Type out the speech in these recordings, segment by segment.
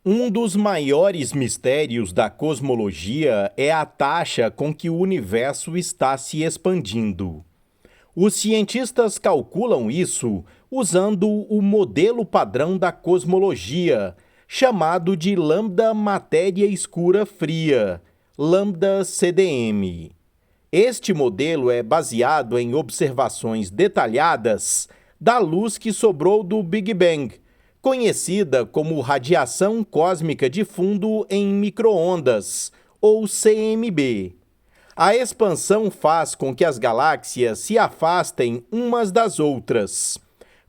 Um dos maiores mistérios da cosmologia é a taxa com que o universo está se expandindo. Os cientistas calculam isso usando o modelo padrão da cosmologia, chamado de lambda matéria escura fria, lambda CDM. Este modelo é baseado em observações detalhadas da luz que sobrou do Big Bang, conhecida como radiação cósmica de fundo em micro-ondas, ou CMB. A expansão faz com que as galáxias se afastem umas das outras.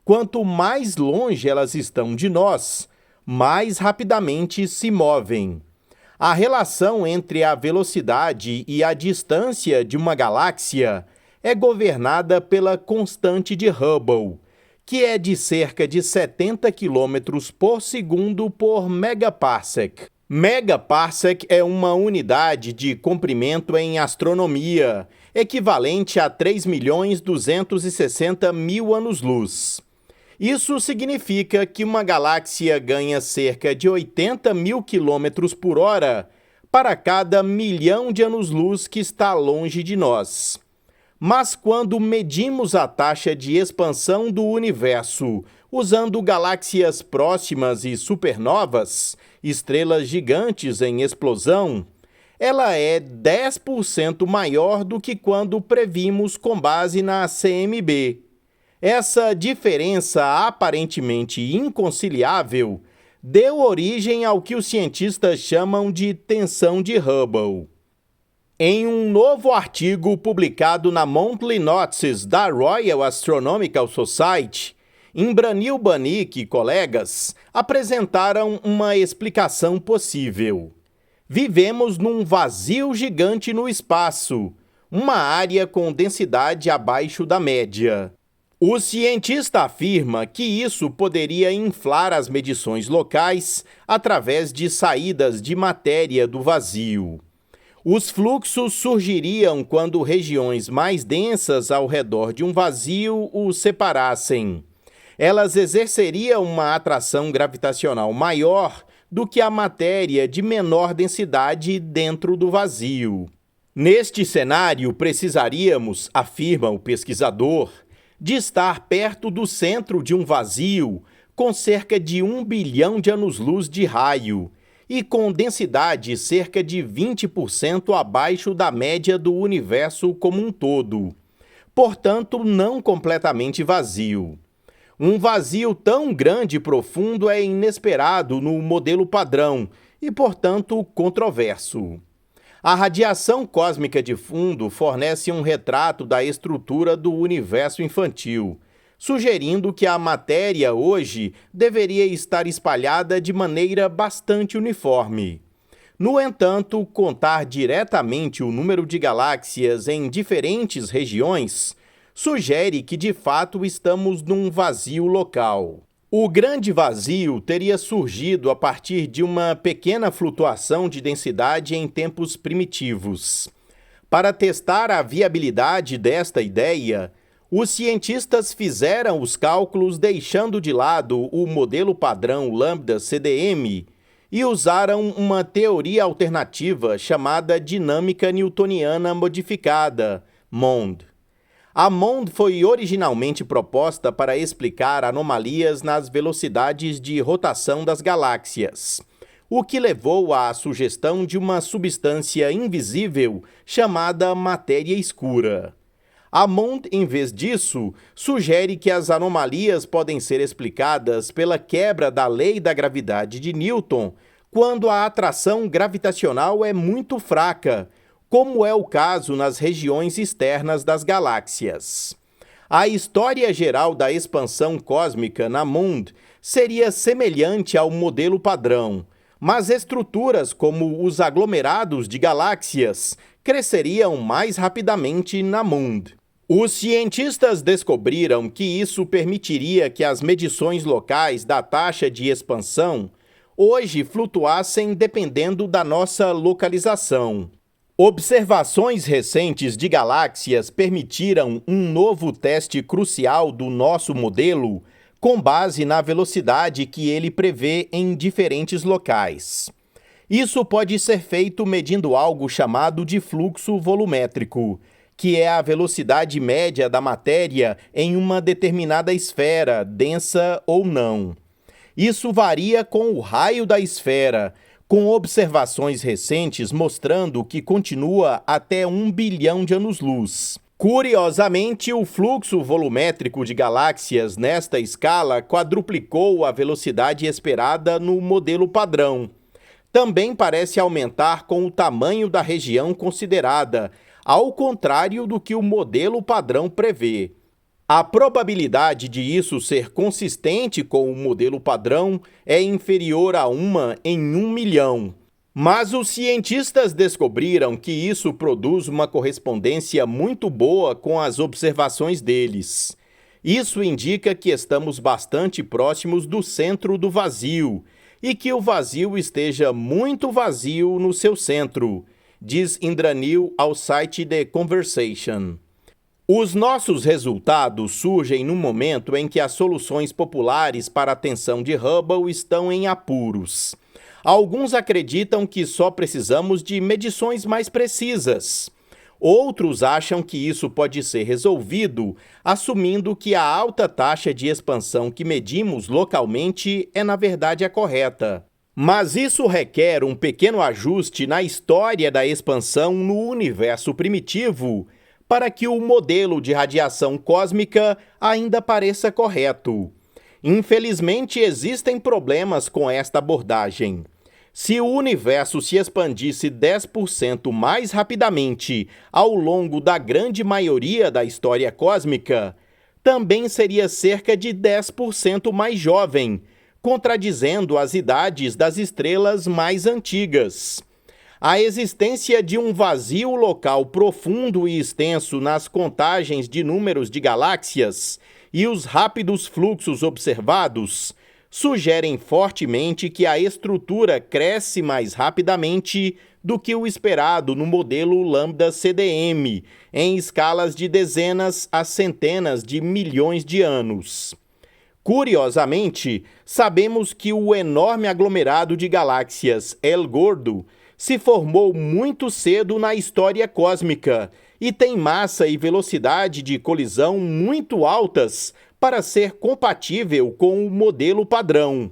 Quanto mais longe elas estão de nós, mais rapidamente se movem. A relação entre a velocidade e a distância de uma galáxia é governada pela constante de Hubble, que é de cerca de 70 km por segundo por megaparsec. Megaparsec é uma unidade de comprimento em astronomia, equivalente a 3.260.000 anos-luz. Isso significa que uma galáxia ganha cerca de 80.000 km por hora para cada milhão de anos-luz que está longe de nós. Mas quando medimos a taxa de expansão do universo usando galáxias próximas e supernovas, estrelas gigantes em explosão, ela é 10% maior do que quando previmos com base na CMB. Essa diferença aparentemente inconciliável deu origem ao que os cientistas chamam de tensão de Hubble. Em um novo artigo publicado na Monthly Notices da Royal Astronomical Society, Imbranil Banik e colegas apresentaram uma explicação possível. Vivemos num vazio gigante no espaço, uma área com densidade abaixo da média. O cientista afirma que isso poderia inflar as medições locais através de saídas de matéria do vazio. Os fluxos surgiriam quando regiões mais densas ao redor de um vazio o separassem. Elas exerceriam uma atração gravitacional maior do que a matéria de menor densidade dentro do vazio. Neste cenário, precisaríamos, afirma o pesquisador, de estar perto do centro de um vazio com cerca de 1 bilhão de anos-luz de raio e com densidade cerca de 20% abaixo da média do universo como um todo. Portanto, não completamente vazio. Um vazio tão grande e profundo é inesperado no modelo padrão e, portanto, controverso. A radiação cósmica de fundo fornece um retrato da estrutura do universo infantil, sugerindo que a matéria hoje deveria estar espalhada de maneira bastante uniforme. No entanto, contar diretamente o número de galáxias em diferentes regiões sugere que de fato estamos num vazio local. O grande vazio teria surgido a partir de uma pequena flutuação de densidade em tempos primitivos. Para testar a viabilidade desta ideia, os cientistas fizeram os cálculos deixando de lado o modelo padrão lambda CDM e usaram uma teoria alternativa chamada dinâmica newtoniana modificada, MOND. A MOND foi originalmente proposta para explicar anomalias nas velocidades de rotação das galáxias, o que levou à sugestão de uma substância invisível chamada matéria escura. A MOND, em vez disso, sugere que as anomalias podem ser explicadas pela quebra da lei da gravidade de Newton quando a atração gravitacional é muito fraca, como é o caso nas regiões externas das galáxias. A história geral da expansão cósmica na MOND seria semelhante ao modelo padrão, mas estruturas como os aglomerados de galáxias cresceriam mais rapidamente na MOND. Os cientistas descobriram que isso permitiria que as medições locais da taxa de expansão hoje flutuassem dependendo da nossa localização. Observações recentes de galáxias permitiram um novo teste crucial do nosso modelo com base na velocidade que ele prevê em diferentes locais. Isso pode ser feito medindo algo chamado de fluxo volumétrico, que é a velocidade média da matéria em uma determinada esfera, densa ou não. Isso varia com o raio da esfera, com observações recentes mostrando que continua até 1 bilhão de anos-luz. Curiosamente, o fluxo volumétrico de galáxias nesta escala quadruplicou a velocidade esperada no modelo padrão. Também parece aumentar com o tamanho da região considerada, ao contrário do que o modelo padrão prevê. A probabilidade de isso ser consistente com o modelo padrão é inferior a 1 em 1 milhão. Mas os cientistas descobriram que isso produz uma correspondência muito boa com as observações deles. Isso indica que estamos bastante próximos do centro do vazio e que o vazio esteja muito vazio no seu centro, diz Indranil ao site The Conversation. Os nossos resultados surgem no momento em que as soluções populares para a tensão de Hubble estão em apuros. Alguns acreditam que só precisamos de medições mais precisas. Outros acham que isso pode ser resolvido assumindo que a alta taxa de expansão que medimos localmente é na verdade a correta. Mas isso requer um pequeno ajuste na história da expansão no universo primitivo para que o modelo de radiação cósmica ainda pareça correto. Infelizmente, existem problemas com esta abordagem. Se o universo se expandisse 10% mais rapidamente ao longo da grande maioria da história cósmica, também seria cerca de 10% mais jovem, contradizendo as idades das estrelas mais antigas. A existência de um vazio local profundo e extenso nas contagens de números de galáxias e os rápidos fluxos observados sugerem fortemente que a estrutura cresce mais rapidamente do que o esperado no modelo lambda-CDM, em escalas de dezenas a centenas de milhões de anos. Curiosamente, sabemos que o enorme aglomerado de galáxias El Gordo se formou muito cedo na história cósmica e tem massa e velocidade de colisão muito altas para ser compatível com o modelo padrão.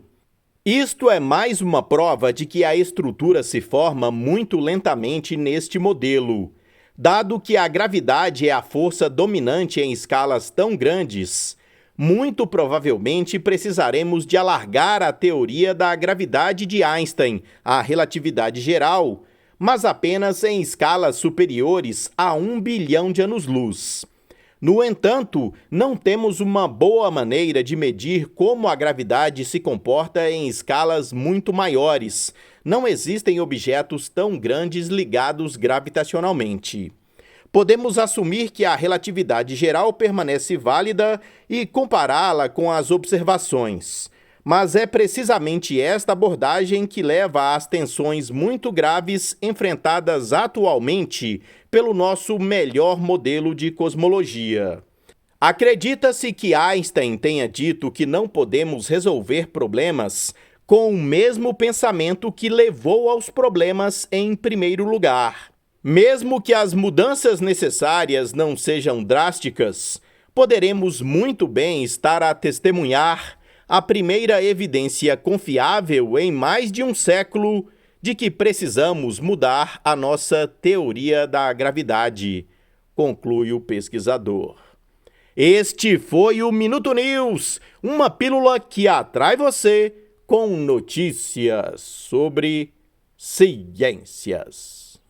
Isto é mais uma prova de que a estrutura se forma muito lentamente neste modelo. Dado que a gravidade é a força dominante em escalas tão grandes, muito provavelmente precisaremos de alargar a teoria da gravidade de Einstein, a relatividade geral, mas apenas em escalas superiores a 1 bilhão de anos-luz. No entanto, não temos uma boa maneira de medir como a gravidade se comporta em escalas muito maiores. Não existem objetos tão grandes ligados gravitacionalmente. Podemos assumir que a relatividade geral permanece válida e compará-la com as observações. Mas é precisamente esta abordagem que leva às tensões muito graves enfrentadas atualmente pelo nosso melhor modelo de cosmologia. Acredita-se que Einstein tenha dito que não podemos resolver problemas com o mesmo pensamento que levou aos problemas em primeiro lugar. Mesmo que as mudanças necessárias não sejam drásticas, poderemos muito bem estar a testemunhar a primeira evidência confiável em mais de um século de que precisamos mudar a nossa teoria da gravidade, conclui o pesquisador. Este foi o Minuto News, uma pílula que atrai você com notícias sobre ciências.